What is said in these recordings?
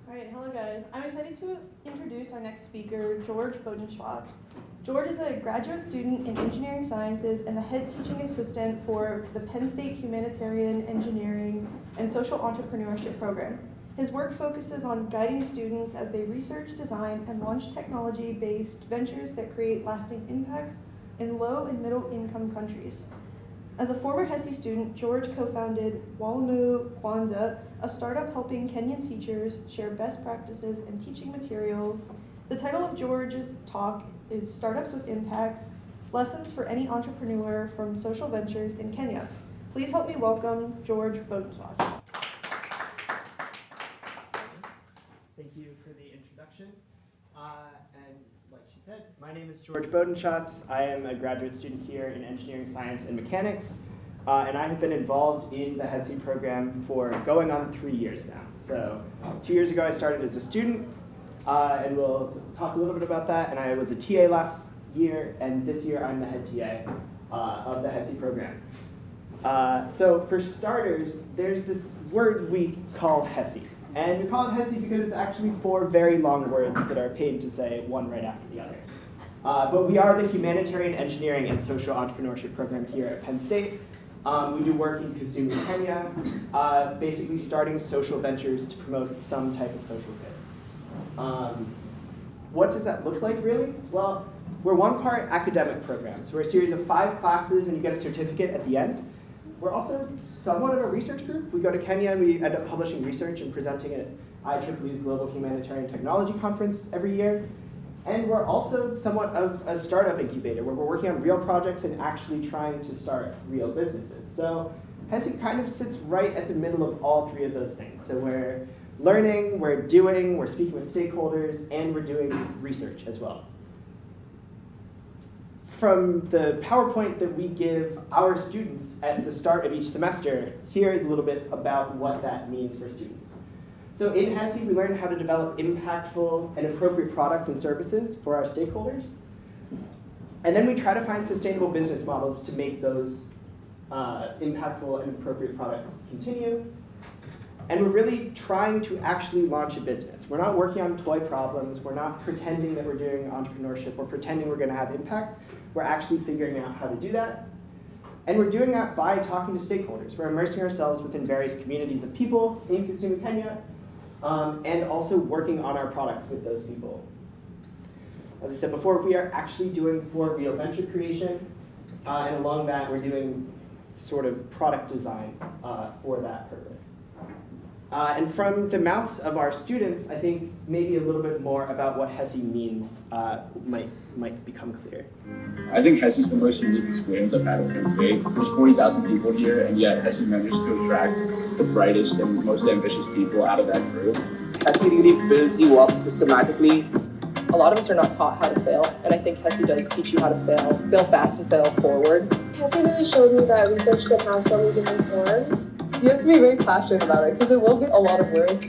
All right, hello guys. I'm excited to introduce our next speaker, George Bodenschatz. George is a graduate student in engineering sciences and the head teaching assistant for the Penn State Humanitarian, Engineering, and Social Entrepreneurship program. His work focuses on guiding students as they research, design, and launch technology-based ventures that create lasting impacts in low and middle income countries. As a former HESI student, George co-founded Walimu Kwanzaa, a startup helping Kenyan teachers share best practices and teaching materials. The title of George's talk is Startups with Impacts, Lessons for Any Entrepreneur from Social Ventures in Kenya. Please help me welcome George Bodenschatz. Thank you for the introduction. And like she said, my name is George Bodenschatz. I am a graduate student here in engineering science and mechanics. And I have been involved in the HESI program for going on 3 years now. So 2 years ago I started as a student, and we'll talk a little bit about that. And I was a TA last year, and this year I'm the head TA of the HESI program. So for starters, there's this word we call HESI. And we call it HESI because it's actually 4 very long words that are paid to say one right after the other. But we are the Humanitarian, Engineering, and Social Entrepreneurship program here at Penn State. We do work in Kisumu, Kenya, basically starting social ventures to promote some type of social good. What does that look like, really? Well, we're one part academic program. So we're a series of 5 classes, and you get a certificate at the end. We're also somewhat of a research group. We go to Kenya, and we end up publishing research and presenting it at IEEE's Global Humanitarian Technology Conference every year. And we're also somewhat of a startup incubator where we're working on real projects and actually trying to start real businesses. So HESI kind of sits right at the middle of all 3 of those things. So we're learning, we're doing, we're speaking with stakeholders, and we're doing research as well. From the PowerPoint that we give our students at the start of each semester, here is a little bit about what that means for students. So in HESI, we learn how to develop impactful and appropriate products and services for our stakeholders. And then we try to find sustainable business models to make those impactful and appropriate products continue. And we're really trying to actually launch a business. We're not working on toy problems. We're not pretending that we're doing entrepreneurship or pretending we're going to have impact. We're actually figuring out how to do that. And we're doing that by talking to stakeholders. We're immersing ourselves within various communities of people in Kisumu, Kenya, and also working on our products with those people. As I said before, we are actually doing for real venture creation, and along that we're doing sort of product design for that purpose. And from the mouths of our students, I think maybe a little bit more about what HESI means might become clear. I think HESI is the most unique experience I've had at Penn State. There's 40,000 people here, and yet HESI manages to attract the brightest and most ambitious people out of that group. HESI really builds you up systematically. A lot of us are not taught how to fail, and I think HESI does teach you how to fail fast and fail forward. HESI really showed me that research can have so many different forms. You have to be very passionate about it, because it will be a lot of work.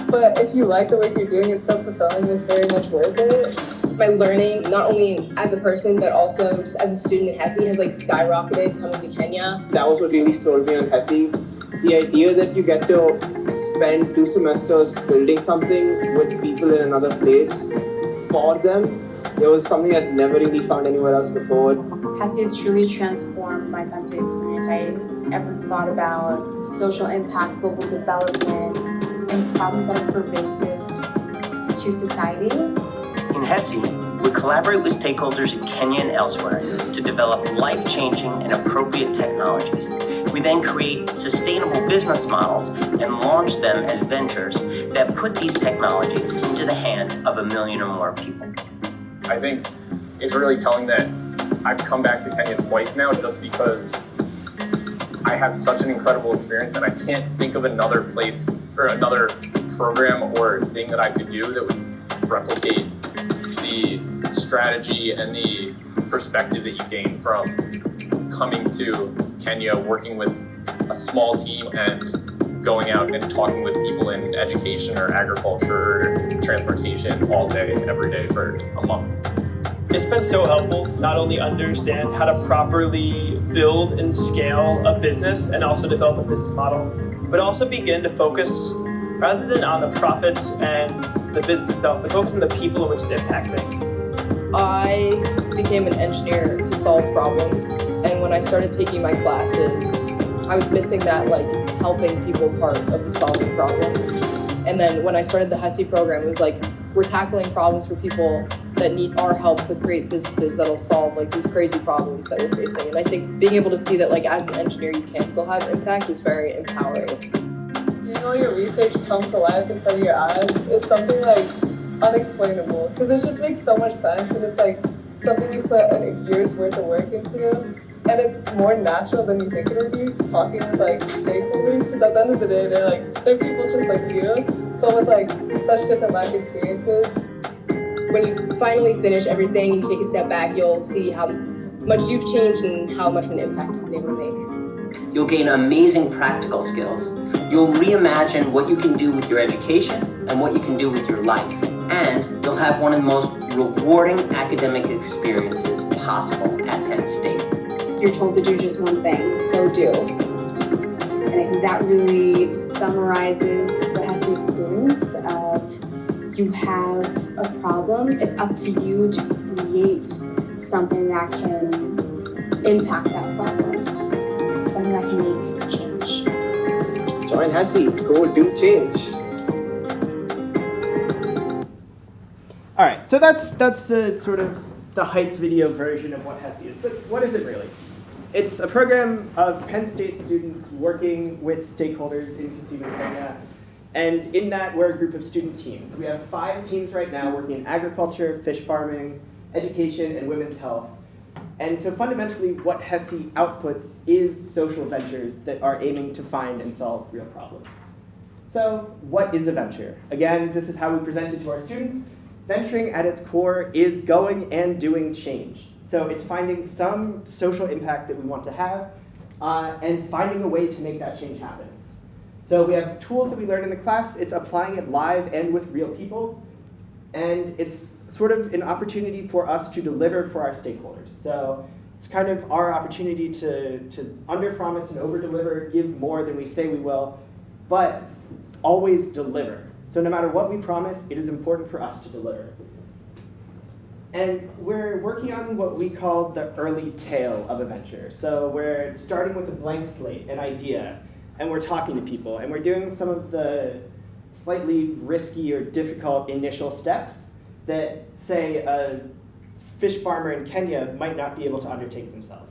But if you like the work you're doing, it's so fulfilling, it's very much worth it. My learning, not only as a person, but also just as a student in HESI, has skyrocketed coming to Kenya. That was what really sold me on HESI. The idea that you get to spend 2 semesters building something with people in another place for them, it was something I'd never really found anywhere else before. HESI has truly transformed my Penn State experience. I ever thought about social impact, global development, and problems that are pervasive to society. In HESI, we collaborate with stakeholders in Kenya and elsewhere to develop life-changing and appropriate technologies. We then create sustainable business models and launch them as ventures that put these technologies into the hands of 1 million or more people. I think it's really telling that I've come back to Kenya twice now just because I had such an incredible experience, and I can't think of another place or another program or thing that I could do that would replicate the strategy and the perspective that you gain from coming to Kenya, working with a small team and going out and talking with people in education or agriculture or transportation all day, every day for a month. It's been so helpful to not only understand how to properly build and scale a business and also develop a business model, but also begin to focus rather than on the profits and the business itself, the focus on the people in which it's impacting. I became an engineer to solve problems, and when I started taking my classes, I was missing that like helping people part of the solving problems. And then when I started the HESI program, it was like we're tackling problems for people that need our help to create businesses that'll solve like these crazy problems that we're facing. And I think being able to see that like as an engineer you can still have impact is very empowering. Seeing all your research come to life in front of your eyes is something like unexplainable, because it just makes so much sense, and it's like something you put a year's worth of work into, and it's more natural than you think it would be talking with like stakeholders, because at the end of the day they're people just like you, but with like such different life experiences. When you finally finish everything, you take a step back, you'll see how much you've changed and how much of an impact you've been able to make. You'll gain amazing practical skills. You'll reimagine what you can do with your education and what you can do with your life. And you'll have one of the most rewarding academic experiences possible at Penn State. You're told to do just one thing, go do. And I think that really summarizes the HESI experience of you have a problem, it's up to you to create something that can impact that problem, something that can make change. Join HESI, go do change. All right, so that's the sort of the hype video version of what HESI is. But what is it really? It's a program of Penn State students working with stakeholders in Kisumu, Kenya. And in that, we're a group of student teams. We have 5 teams right now working in agriculture, fish farming, education, and women's health. And so fundamentally, what HESI outputs is social ventures that are aiming to find and solve real problems. So what is a venture? Again, this is how we present it to our students. Venturing at its core is going and doing change. So it's finding some social impact that we want to have and finding a way to make that change happen. So we have tools that we learn in the class. It's applying it live and with real people. And it's sort of an opportunity for us to deliver for our stakeholders. So it's kind of our opportunity to under-promise and over-deliver, give more than we say we will, but always deliver. So no matter what we promise, it is important for us to deliver. And we're working on what we call the early tail of a venture. So we're starting with a blank slate, an idea, and we're talking to people, and we're doing some of the slightly risky or difficult initial steps that, say, a fish farmer in Kenya might not be able to undertake themselves.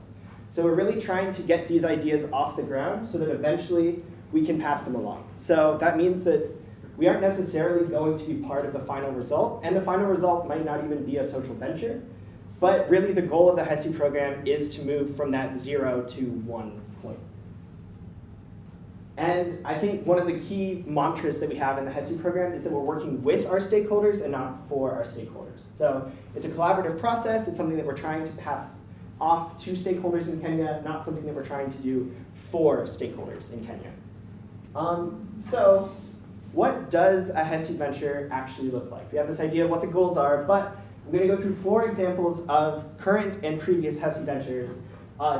So we're really trying to get these ideas off the ground so that eventually we can pass them along. So that means that we aren't necessarily going to be part of the final result, and the final result might not even be a social venture, but really the goal of the HESI program is to move from that 0 to 1 point. And I think one of the key mantras that we have in the HESI program is that we're working with our stakeholders and not for our stakeholders. So it's a collaborative process. It's something that we're trying to pass off to stakeholders in Kenya, not something that we're trying to do for stakeholders in Kenya. So what does a HESI venture actually look like? We have this idea of what the goals are, but I'm going to go through 4 examples of current and previous HESI ventures,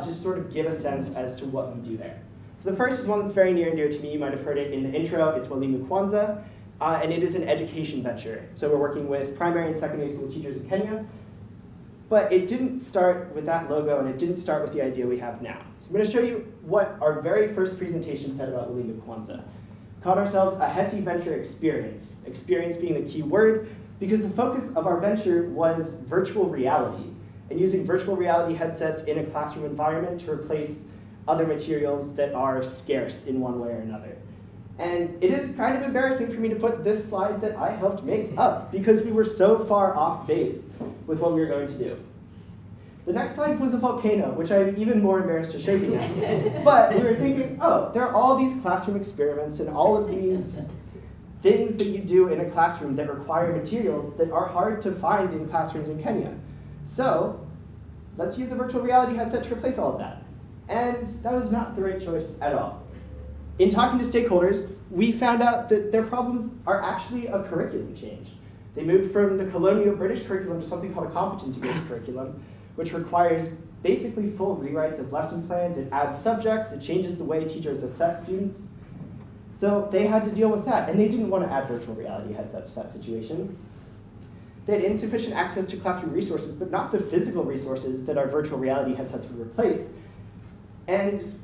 just sort of give a sense as to what we do there. So the first is one that's very near and dear to me. You might have heard it in the intro. It's Walimu Kwanza, and it is an education venture. So we're working with primary and secondary school teachers in Kenya, but it didn't start with that logo, and it didn't start with the idea we have now. So I'm going to show you what our very first presentation said about Walimu Kwanza. Called ourselves a HESI venture experience, experience being the key word, because the focus of our venture was virtual reality, and using virtual reality headsets in a classroom environment to replace other materials that are scarce in one way or another. And it is kind of embarrassing for me to put this slide that I helped make up, because we were so far off base with what we were going to do. The next slide was a volcano, which I'm even more embarrassed to show you now. But we were thinking, oh, there are all these classroom experiments and all of these things that you do in a classroom that require materials that are hard to find in classrooms in Kenya. So let's use a virtual reality headset to replace all of that. And that was not the right choice at all. In talking to stakeholders, we found out that their problems are actually a curriculum change. They moved from the colonial British curriculum to something called a competency-based curriculum, which requires basically full rewrites of lesson plans. It adds subjects, it changes the way teachers assess students. So they had to deal with that, and they didn't want to add virtual reality headsets to that situation. They had insufficient access to classroom resources, but not the physical resources that our virtual reality headsets would replace. And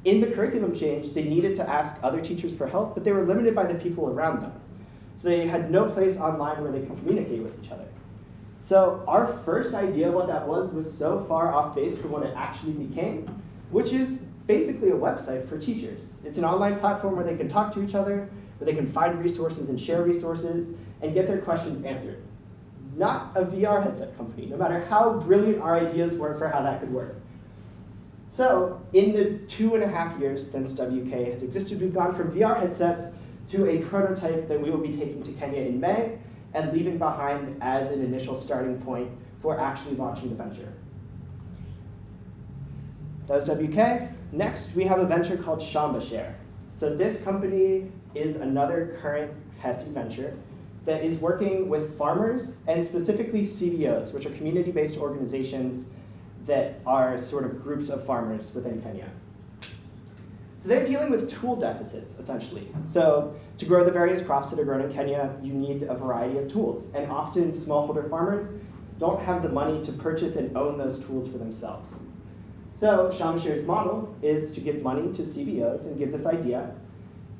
in the curriculum change, they needed to ask other teachers for help, but they were limited by the people around them. So they had no place online where they could communicate with each other. So our first idea of what that was so far off base from what it actually became, which is basically a website for teachers. It's an online platform where they can talk to each other, where they can find resources and share resources, and get their questions answered. Not a VR headset company, no matter how brilliant our ideas were for how that could work. So in the 2.5 years since WK has existed, we've gone from VR headsets to a prototype that we will be taking to Kenya in May and leaving behind as an initial starting point for actually launching the venture. That was WK. Next, we have a venture called ShambaShare. So this company is another current HESI venture that is working with farmers and specifically CBOs, which are community-based organizations that are sort of groups of farmers within Kenya. So they're dealing with tool deficits, essentially. So to grow the various crops that are grown in Kenya, you need a variety of tools. And often smallholder farmers don't have the money to purchase and own those tools for themselves. So ShambaShare's model is to give money to CBOs and give this idea.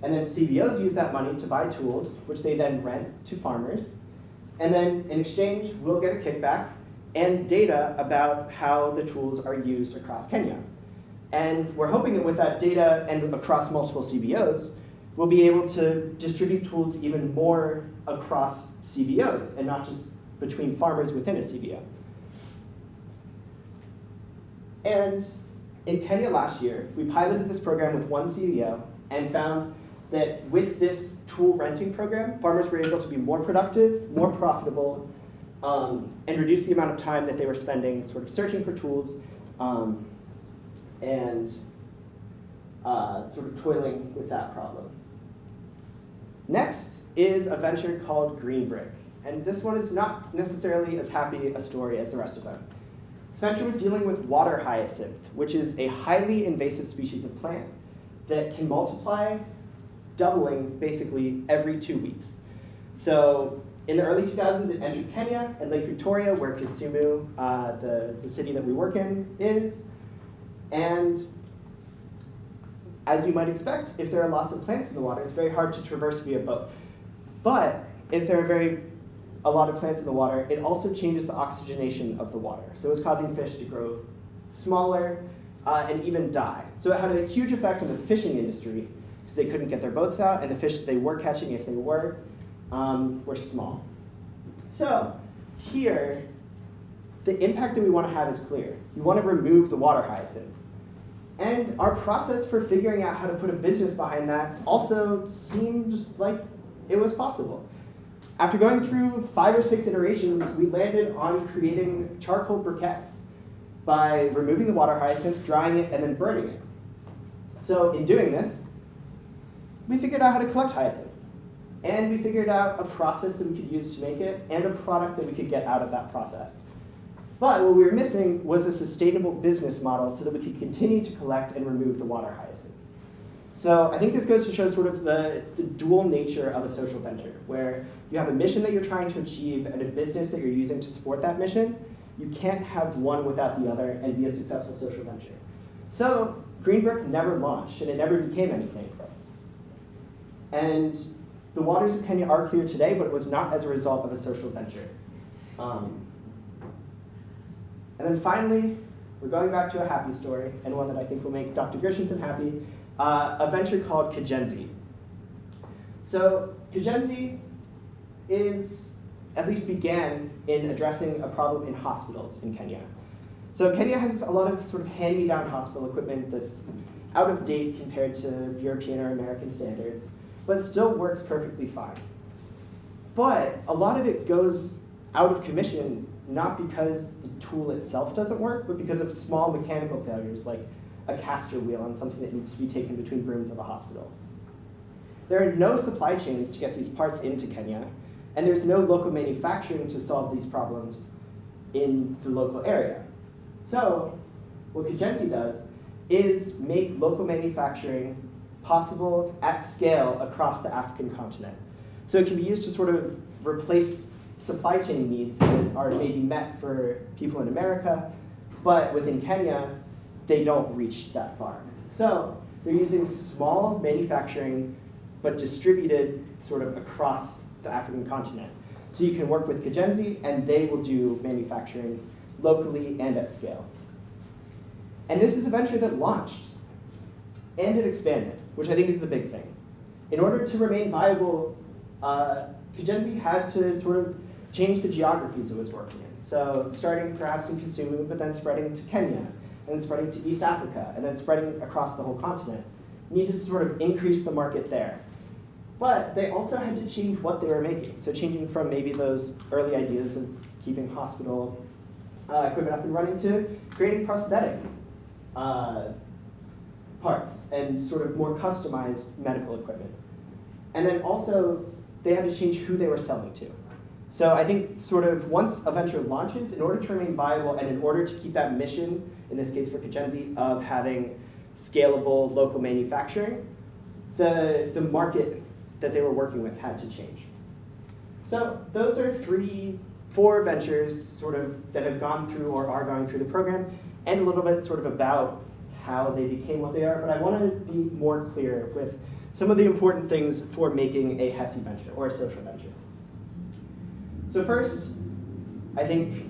And then CBOs use that money to buy tools, which they then rent to farmers. And then in exchange, we'll get a kickback and data about how the tools are used across Kenya. And we're hoping that with that data and across multiple CBOs, we'll be able to distribute tools even more across CBOs and not just between farmers within a CBO. And in Kenya last year, we piloted this program with one CBO and found that with this tool renting program, farmers were able to be more productive, more profitable, and reduce the amount of time that they were spending sort of searching for tools and sort of toiling with that problem. Next is a venture called Green Brick. And this one is not necessarily as happy a story as the rest of them. This venture was dealing with water hyacinth, which is a highly invasive species of plant that can multiply, doubling basically every 2 weeks. So in the early 2000s, it entered Kenya and Lake Victoria, where Kisumu, the city that we work in, is. And as you might expect, if there are lots of plants in the water, it's very hard to traverse via boat. But if there are a lot of plants in the water, it also changes the oxygenation of the water. So it's causing fish to grow smaller and even die. So it had a huge effect on the fishing industry because they couldn't get their boats out, and the fish that they were catching, if they were small. So here, the impact that we want to have is clear. We want to remove the water hyacinth. And our process for figuring out how to put a business behind that also seemed like it was possible. After going through 5 or 6 iterations, we landed on creating charcoal briquettes by removing the water hyacinth, drying it, and then burning it. So in doing this, we figured out how to collect hyacinth. And we figured out a process that we could use to make it and a product that we could get out of that process. But what we were missing was a sustainable business model so that we could continue to collect and remove the water hyacinth. So I think this goes to show sort of the dual nature of a social venture, where you have a mission that you're trying to achieve and a business that you're using to support that mission. You can't have one without the other and be a successful social venture. So Green Brick never launched, and it never became anything. And the waters of Kenya are clear today, but it was not as a result of a social venture. And then finally, we're going back to a happy story, and one that I think will make Dr. Gershenson happy, a venture called Kajenzi. So Kajenzi at least began in addressing a problem in hospitals in Kenya. So Kenya has a lot of sort of hand-me-down hospital equipment that's out of date compared to European or American standards, but still works perfectly fine. But a lot of it goes out of commission, not because the tool itself doesn't work, but because of small mechanical failures, like a caster wheel on something that needs to be taken between rooms of a hospital. There are no supply chains to get these parts into Kenya, and there's no local manufacturing to solve these problems in the local area. So what Kajenzi does is make local manufacturing possible at scale across the African continent. So it can be used to sort of replace supply chain needs that are maybe met for people in America, but within Kenya, they don't reach that far. So they're using small manufacturing, but distributed sort of across the African continent. So you can work with Kajenzi, and they will do manufacturing locally and at scale. And this is a venture that launched, and it expanded, which I think is the big thing. In order to remain viable, Kajenzi had to sort of change the geographies it was working in. So starting perhaps in Kisumu, but then spreading to Kenya, and then spreading to East Africa, and then spreading across the whole continent. Needed to sort of increase the market there. But they also had to change what they were making. So changing from maybe those early ideas of keeping hospital equipment up and running to creating prosthetic parts and sort of more customized medical equipment. And then also, they had to change who they were selling to. So I think sort of once a venture launches, in order to remain viable and in order to keep that mission, in this case for Kajenzi, of having scalable local manufacturing, the market that they were working with had to change. So those are 4 ventures sort of that have gone through or are going through the program, and a little bit sort of about how they became what they are, but I want to be more clear with some of the important things for making a HESI venture or a social venture. So first, I think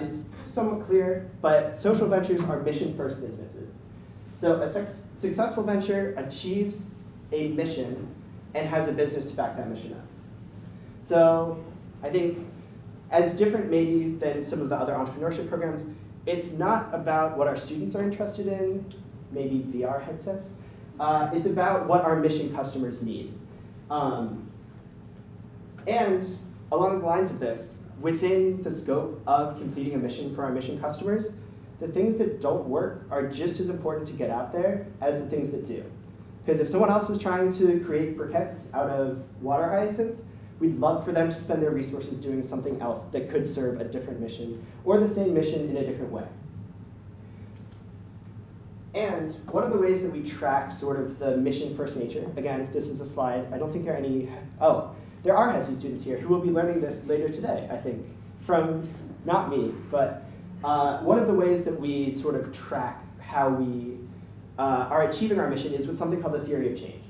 is somewhat clear, but social ventures are mission-first businesses. So a successful venture achieves a mission and has a business to back that mission up. So I think as different maybe than some of the other entrepreneurship programs, it's not about what our students are interested in, maybe VR headsets. It's about what our mission customers need. And along the lines of this, within the scope of completing a mission for our mission customers, the things that don't work are just as important to get out there as the things that do. Because if someone else was trying to create briquettes out of water hyacinth, we'd love for them to spend their resources doing something else that could serve a different mission, or the same mission in a different way. And one of the ways that we track sort of the mission-first nature, again, this is a slide, I don't think there are any, there are HESI students here who will be learning this later today, I think, from not me, but one of the ways that we sort of track how we are achieving our mission is with something called the theory of change.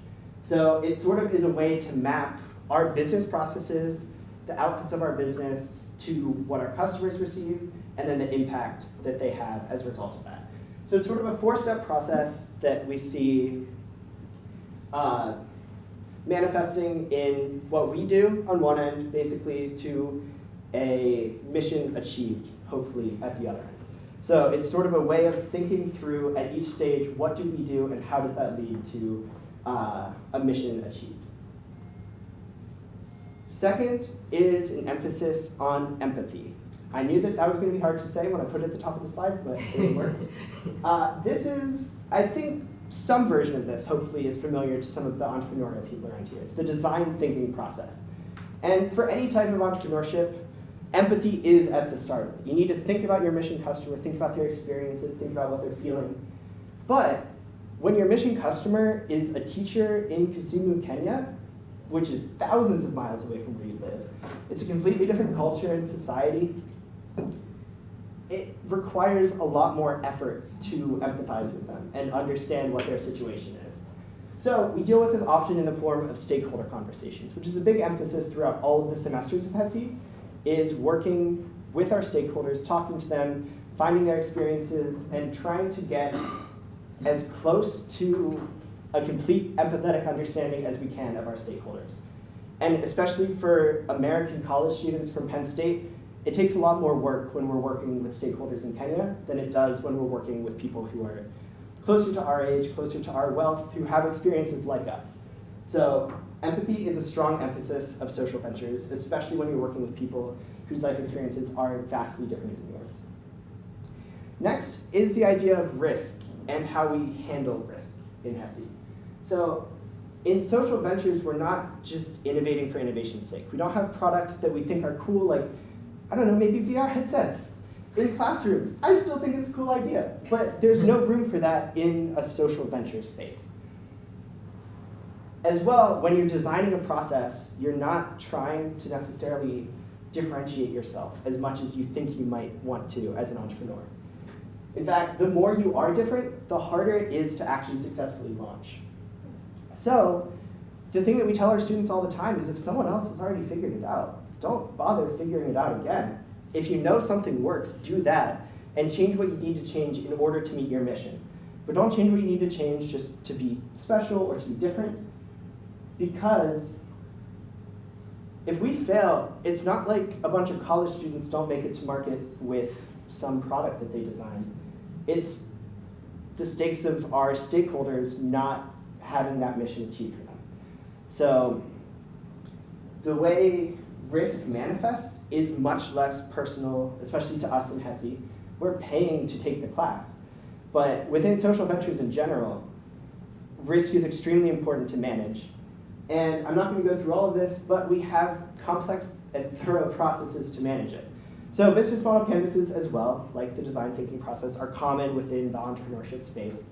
So it sort of is a way to map our business processes, the outputs of our business, to what our customers receive, and then the impact that they have as a result of that. So it's sort of a 4-step process that we see manifesting in what we do on one end, basically, to a mission achieved, hopefully, at the other end. So it's sort of a way of thinking through at each stage, what do we do and how does that lead to a mission achieved? Second is an emphasis on empathy. I knew that was going to be hard to say when I put it at the top of the slide, but it worked. This is, I think, some version of this, hopefully, is familiar to some of the entrepreneurial people around here. It's the design thinking process. And for any type of entrepreneurship, empathy is at the start of it. You need to think about your mission customer, think about their experiences, think about what they're feeling. But when your mission customer is a teacher in Kisumu, Kenya, which is thousands of miles away from where you live, it's a completely different culture and society. It requires a lot more effort to empathize with them and understand what their situation is. So we deal with this often in the form of stakeholder conversations, which is a big emphasis throughout all of the semesters of HESI, is working with our stakeholders, talking to them, finding their experiences, and trying to get as close to a complete empathetic understanding as we can of our stakeholders. And especially for American college students from Penn State, it takes a lot more work when we're working with stakeholders in Kenya than it does when we're working with people who are closer to our age, closer to our wealth, who have experiences like us. So empathy is a strong emphasis of social ventures, especially when you're working with people whose life experiences are vastly different than yours. Next is the idea of risk and how we handle risk in HESI. So in social ventures, we're not just innovating for innovation's sake. We don't have products that we think are cool, like, I don't know, maybe VR headsets in classrooms. I still think it's a cool idea, but there's no room for that in a social venture space. As well, when you're designing a process, you're not trying to necessarily differentiate yourself as much as you think you might want to as an entrepreneur. In fact, the more you are different, the harder it is to actually successfully launch. So, the thing that we tell our students all the time is if someone else has already figured it out, don't bother figuring it out again. If you know something works, do that, and change what you need to change in order to meet your mission. But don't change what you need to change just to be special or to be different, because if we fail, it's not like a bunch of college students don't make it to market with some product that they designed. It's the stakes of our stakeholders not having that mission achieved for them. So the way risk manifests is much less personal, especially to us in HESI. We're paying to take the class. But within social ventures in general, risk is extremely important to manage. And I'm not going to go through all of this, but we have complex and thorough processes to manage it. So business model canvases as well, like the design thinking process, are common within the entrepreneurship space.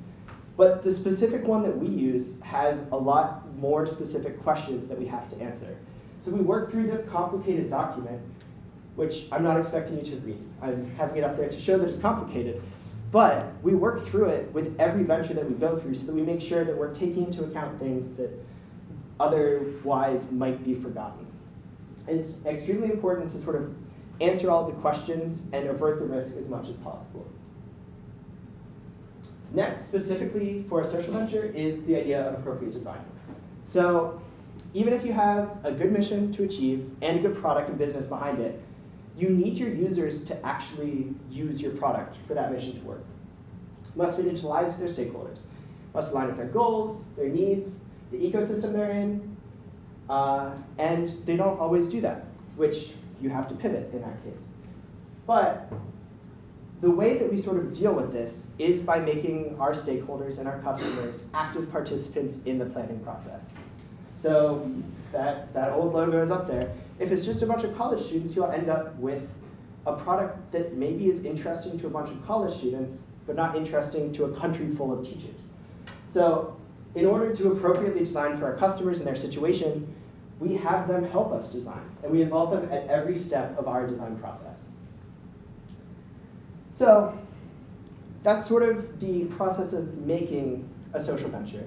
But the specific one that we use has a lot more specific questions that we have to answer. So we work through this complicated document, which I'm not expecting you to read. I'm having it up there to show that it's complicated. But we work through it with every venture that we go through so that we make sure that we're taking into account things that otherwise might be forgotten. It's extremely important to sort of answer all the questions and avert the risk as much as possible. Next, specifically for a social venture, is the idea of appropriate design. So even if you have a good mission to achieve and a good product and business behind it, you need your users to actually use your product for that mission to work. It must fit into the lives of their stakeholders. It must align with their goals, their needs, the ecosystem they're in, and they don't always do that, which you have to pivot in that case. But the way that we sort of deal with this is by making our stakeholders and our customers active participants in the planning process. So that old logo is up there. If it's just a bunch of college students, you'll end up with a product that maybe is interesting to a bunch of college students, but not interesting to a country full of teachers. So in order to appropriately design for our customers and their situation, we have them help us design, and we involve them at every step of our design process. So that's sort of the process of making a social venture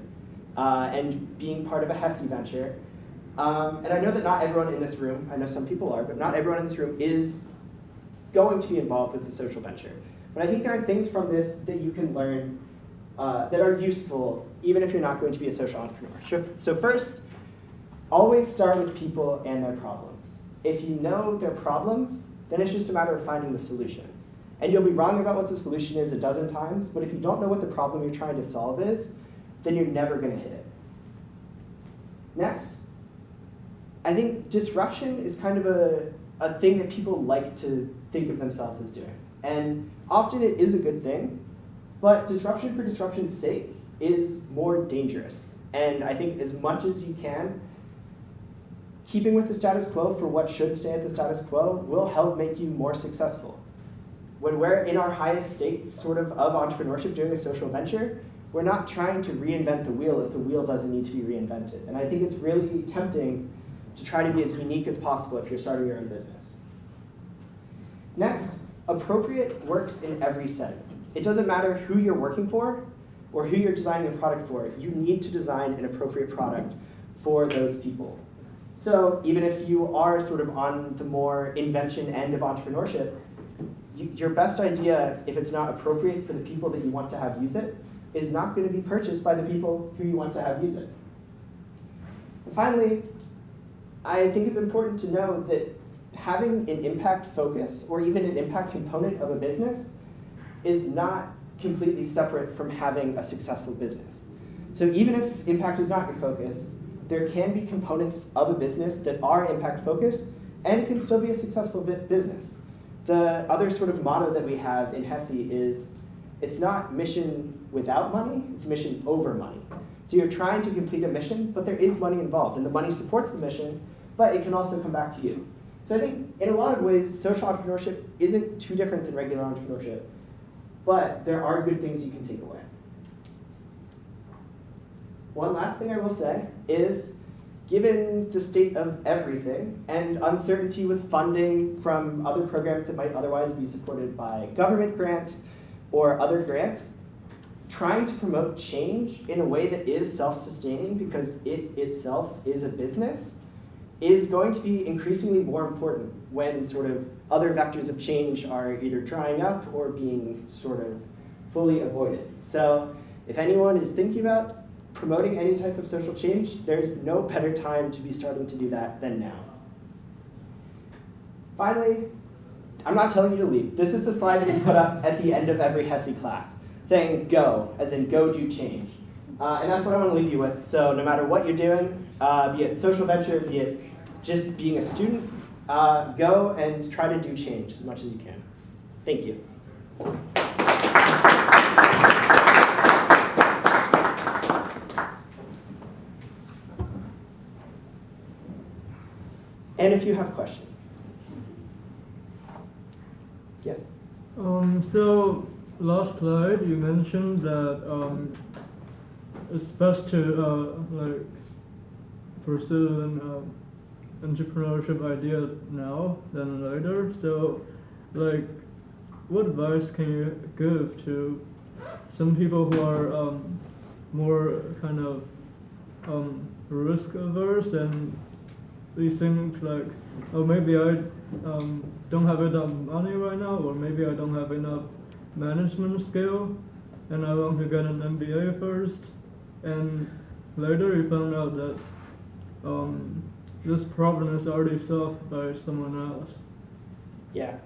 and being part of a HESI venture. And I know that not everyone in this room, I know some people are, but not everyone in this room is going to be involved with the social venture. But I think there are things from this that you can learn that are useful, even if you're not going to be a social entrepreneur. So first, always start with people and their problems. If you know their problems, then it's just a matter of finding the solution. And you'll be wrong about what the solution is a dozen times, but if you don't know what the problem you're trying to solve is, then you're never going to hit it. Next, I think disruption is kind of a thing that people like to think of themselves as doing. And often it is a good thing, but disruption for disruption's sake is more dangerous. And I think as much as you can, keeping with the status quo for what should stay at the status quo will help make you more successful. When we're in our highest state sort of entrepreneurship doing a social venture, we're not trying to reinvent the wheel if the wheel doesn't need to be reinvented. And I think it's really tempting to try to be as unique as possible if you're starting your own business. Next, appropriate works in every setting. It doesn't matter who you're working for or who you're designing a product for. You need to design an appropriate product for those people. So even if you are sort of on the more invention end of entrepreneurship, your best idea, if it's not appropriate for the people that you want to have use it, is not going to be purchased by the people who you want to have use it. And finally, I think it's important to know that having an impact focus or even an impact component of a business is not completely separate from having a successful business. So even if impact is not your focus, there can be components of a business that are impact focused and it can still be a successful business. The other sort of motto that we have in HESI is it's not mission without money, it's mission over money. So you're trying to complete a mission, but there is money involved, and the money supports the mission, but it can also come back to you. So I think in a lot of ways, social entrepreneurship isn't too different than regular entrepreneurship, but there are good things you can take away. one last thing I will say is, given the state of everything and uncertainty with funding from other programs that might otherwise be supported by government grants or other grants, trying to promote change in a way that is self-sustaining, because it itself is a business, is going to be increasingly more important when sort of other vectors of change are either drying up or being sort of fully avoided. So if anyone is thinking about promoting any type of social change, there's no better time to be starting to do that than now. Finally, I'm not telling you to leave. This is the slide that we put up at the end of every HESI class, saying go, as in go do change. And that's what I want to leave you with. So no matter what you're doing, be it social venture, be it just being a student, go and try to do change as much as you can. Thank you. And if you have questions. Yes? So last slide you mentioned that it's best to like pursue an entrepreneurship idea now than later. So like what advice can you give to some people who are more kind of risk averse, and they think like, oh, maybe I don't have enough money right now, or maybe I don't have enough management skill, and I want to get an MBA first, and later you found out that this problem is already solved by someone else. Yeah,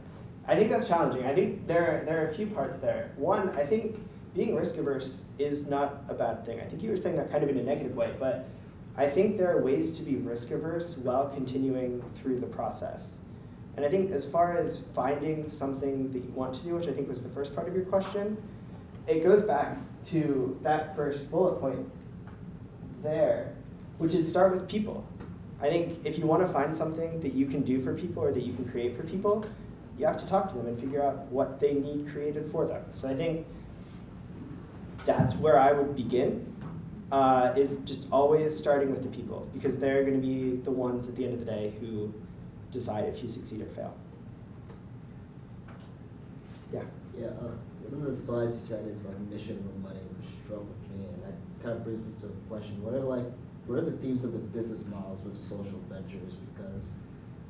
I think that's challenging. I think there are a few parts there. One, I think being risk averse is not a bad thing. I think you were saying that kind of in a negative way, but I think there are ways to be risk averse while continuing through the process. And I think as far as finding something that you want to do, which I think was the first part of your question, it goes back to that first bullet point there, which is start with people. I think if you want to find something that you can do for people or that you can create for people, you have to talk to them and figure out what they need created for them. So I think that's where I would begin. Is just always starting with the people, because they're going to be the ones at the end of the day who decide if you succeed or fail. Yeah. Yeah. One of the slides you said is like mission or money, which struck with me, and that kind of brings me to a question: what are the themes of the business models with social ventures? Because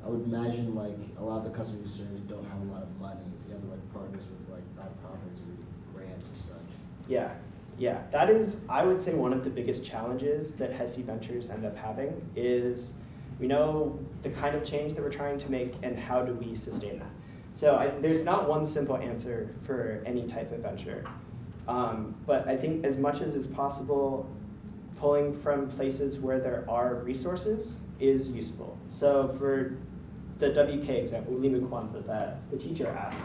I would imagine like a lot of the customers you serve don't have a lot of money, so you have to like partners with like nonprofits or grants or such. Yeah. Yeah, that is, I would say, one of the biggest challenges that HESI Ventures end up having is we know the kind of change that we're trying to make and how do we sustain that. So there's not one simple answer for any type of venture. But I think as much as is possible, pulling from places where there are resources is useful. So for the WK example, Limu Kwanzaa, that the teacher asked,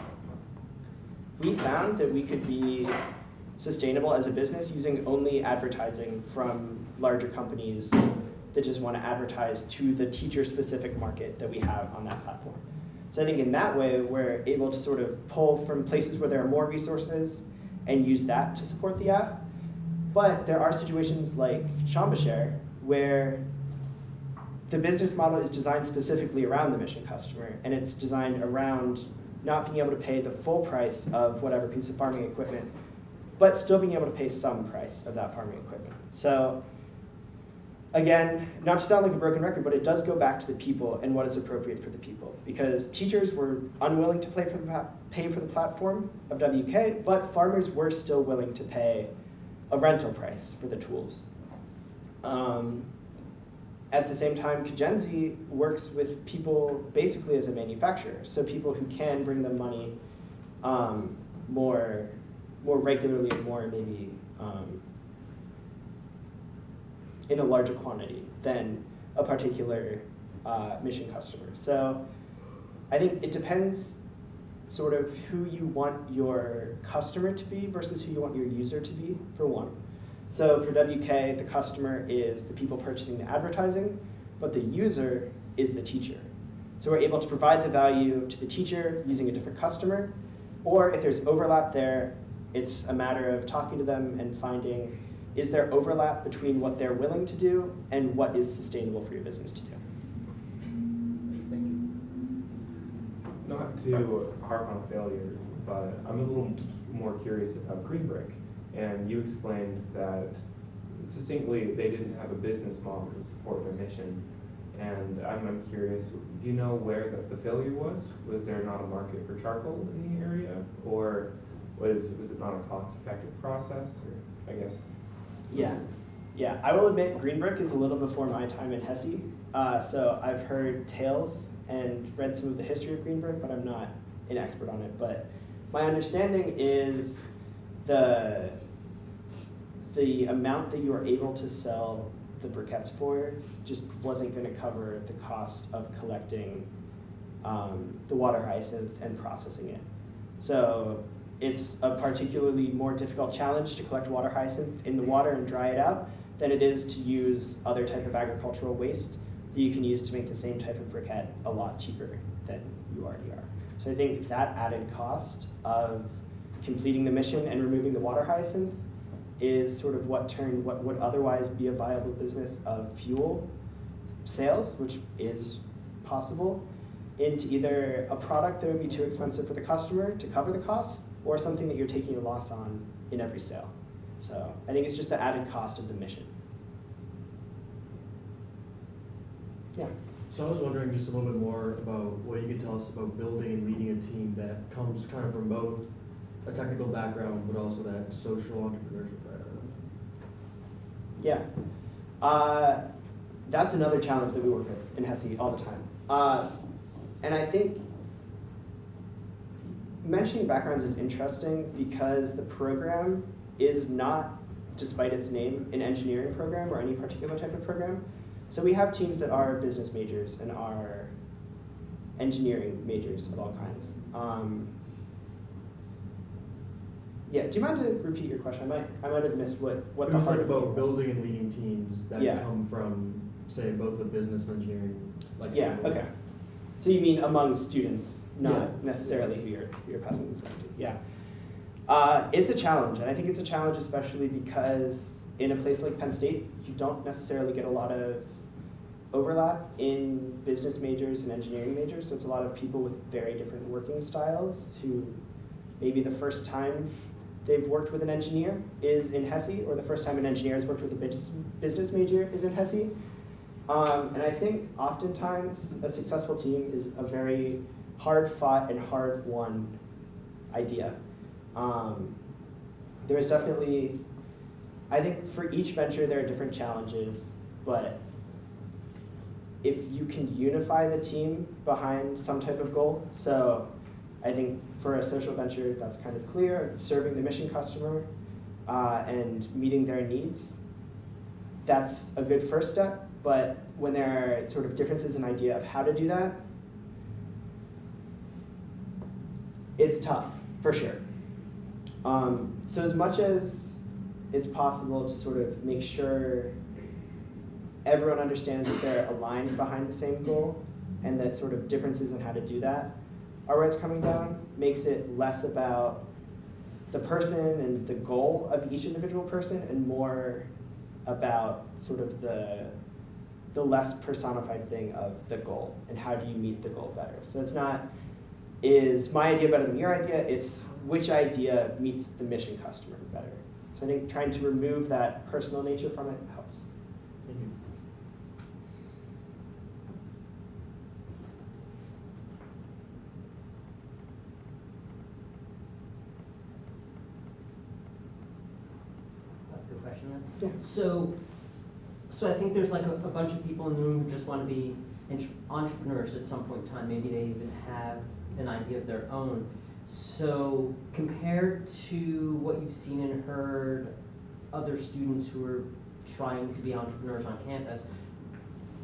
we found that we could be sustainable as a business using only advertising from larger companies that just want to advertise to the teacher-specific market that we have on that platform. So I think in that way, we're able to sort of pull from places where there are more resources and use that to support the app. But there are situations like Shambashare where the business model is designed specifically around the mission customer, and it's designed around not being able to pay the full price of whatever piece of farming equipment, but still being able to pay some price of that farming equipment. So again, not to sound like a broken record, but it does go back to the people and what is appropriate for the people. Because teachers were unwilling to pay for the platform of WK, but farmers were still willing to pay a rental price for the tools. At the same time, Kajenzi works with people basically as a manufacturer, so people who can bring them money more regularly and more maybe in a larger quantity than a particular mission customer. So I think it depends sort of who you want your customer to be versus who you want your user to be, for one. So for WK, the customer is the people purchasing the advertising, but the user is the teacher. So we're able to provide the value to the teacher using a different customer, or if there's overlap there, it's a matter of talking to them and finding is there overlap between what they're willing to do and what is sustainable for your business to do? Thank you. Not to harp on failure, but I'm a little more curious about Green Brick. And you explained that succinctly they didn't have a business model to support their mission. And I'm curious, do you know where the failure was? Was there not a market for charcoal in the area? Or was it not a cost-effective process? Or I guess. Yeah. I will admit Green Brick is a little before my time in Hesse. So I've heard tales and read some of the history of Green Brick, but I'm not an expert on it. But my understanding is the amount that you were able to sell the briquettes for just wasn't going to cover the cost of collecting the water hyacinth and processing it. So it's a particularly more difficult challenge to collect water hyacinth in the water and dry it out than it is to use other type of agricultural waste that you can use to make the same type of briquette a lot cheaper than you already are. So I think that added cost of completing the mission and removing the water hyacinth is sort of what turned what would otherwise be a viable business of fuel sales, which is possible, into either a product that would be too expensive for the customer to cover the cost, or something that you're taking a loss on in every sale. So I think it's just the added cost of the mission. Yeah. So I was wondering just a little bit more about what you could tell us about building and leading a team that comes kind of from both a technical background, but also that social entrepreneurship background. Yeah. That's another challenge that we work with in Hesse all the time. And I think mentioning backgrounds is interesting because the program is not, despite its name, an engineering program or any particular type of program. So we have teams that are business majors and are engineering majors of all kinds. Yeah, do you mind to repeat your question? I might have missed what the heart of about building and leading teams that Yeah. come from, say, both the business and engineering. Yeah, okay. So you mean among students, not necessarily who you're passing things on to. Yeah. It's a challenge, and I think it's a challenge especially because in a place like Penn State, you don't necessarily get a lot of overlap in business majors and engineering majors. So it's a lot of people with very different working styles who maybe the first time they've worked with an engineer is in Hesse, or the first time an engineer has worked with a business major is in Hesse. And I think oftentimes a successful team is a very hard-fought and hard-won idea. There is definitely, I think for each venture there are different challenges, but if you can unify the team behind some type of goal, so I think for a social venture that's kind of clear, serving the mission customer and meeting their needs, that's a good first step. But when there are sort of differences in idea of how to do that, it's tough, for sure. So as much as it's possible to sort of make sure everyone understands that they're aligned behind the same goal, and that sort of differences in how to do that are where it's coming down, makes it less about the person and the goal of each individual person, and more about sort of the less personified thing of the goal, and how do you meet the goal better. So it's not, is my idea better than your idea, it's which idea meets the mission customer better. So I think trying to remove that personal nature from it helps. Thank you. That's a good question then. Yeah. So I think there's like a bunch of people in the room who just want to be entrepreneurs at some point in time. Maybe they even have an idea of their own. So compared to what you've seen and heard other students who are trying to be entrepreneurs on campus,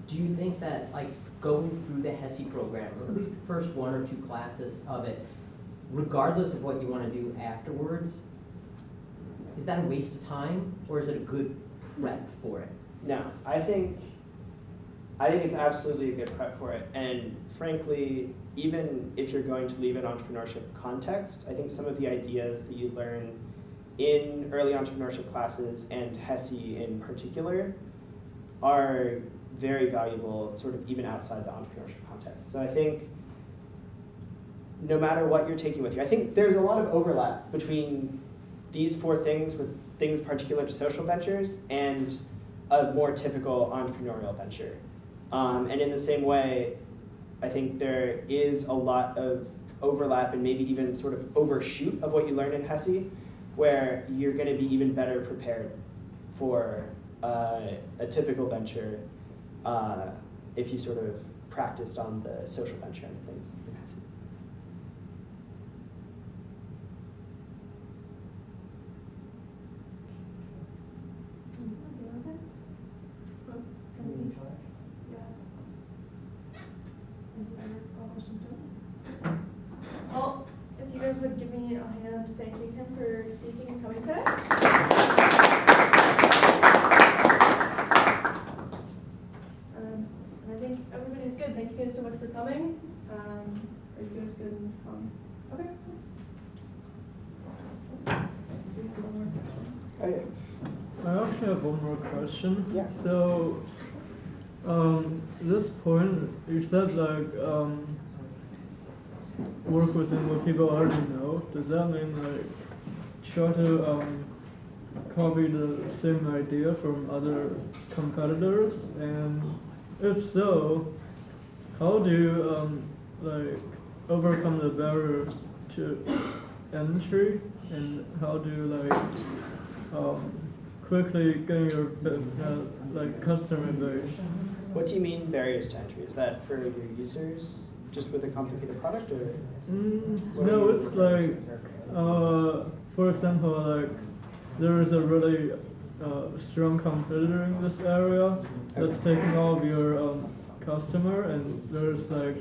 do you think that like going through the Hesse program, or at least the first 1 or 2 classes of it, regardless of what you want to do afterwards, is that a waste of time, or is it a good prep for it? No, I think it's absolutely a good prep for it. And frankly, even if you're going to leave an entrepreneurship context, I think some of the ideas that you learn in early entrepreneurship classes, and HESI in particular, are very valuable sort of even outside the entrepreneurship context. So I think no matter what you're taking with you, I think there's a lot of overlap between these 4 things with things particular to social ventures and a more typical entrepreneurial venture. And in the same way, I think there is a lot of overlap and maybe even sort of overshoot of what you learn in HESI, where you're going to be even better prepared for a typical venture if you sort of practiced on the social venture end of things in HESI. Well, if you guys would give me a hand thanking him for speaking and coming today. And I think everybody's good. Thank you guys so much for coming. Are you guys good? Okay. I actually have one more question. Yeah. So, this point, you said like work within what people already know. Does that mean like try to copy the same idea from other competitors? And if so, how do you like overcome the barriers to entry, and how do you like quickly gain your like customer base? What do you mean barriers to entry? Is that for your users, just with a complicated product, or? No, it's like, for example, like there is a really strong competitor in this area that's taking all of your customer, and there's like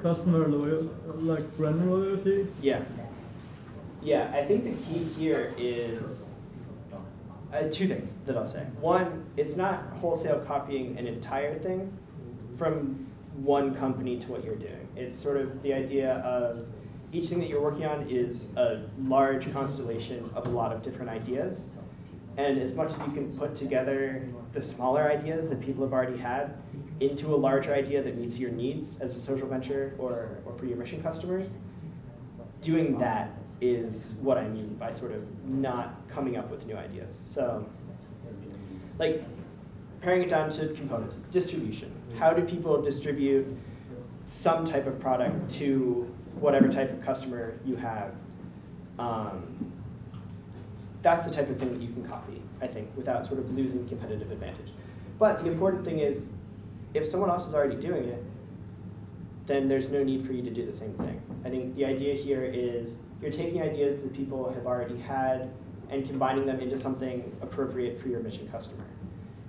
customer loyalty, like brand loyalty. Yeah. Yeah, I think the key here is 2 things that I'll say. One, it's not wholesale copying an entire thing from one company to what you're doing. It's sort of the idea of each thing that you're working on is a large constellation of a lot of different ideas. And as much as you can put together the smaller ideas that people have already had into a larger idea that meets your needs as a social venture or for your mission customers, doing that is what I mean by sort of not coming up with new ideas. So, like, paring it down to components, distribution. How do people distribute some type of product to whatever type of customer you have? That's the type of thing that you can copy, I think, without sort of losing competitive advantage. But the important thing is, if someone else is already doing it, then there's no need for you to do the same thing. I think the idea here is you're taking ideas that people have already had and combining them into something appropriate for your mission customer.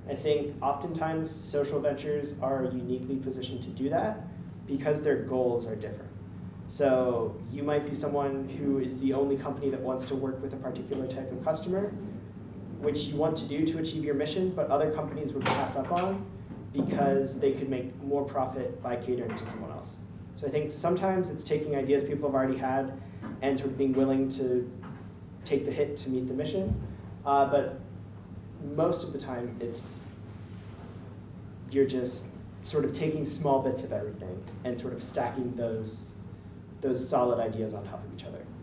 I think oftentimes social ventures are uniquely positioned to do that because their goals are different. So you might be someone who is the only company that wants to work with a particular type of customer, which you want to do to achieve your mission, but other companies would pass up on because they could make more profit by catering to someone else. So I think sometimes it's taking ideas people have already had and sort of being willing to take the hit to meet the mission. But most of the time, you're just sort of taking small bits of everything and sort of stacking those solid ideas on top of each other.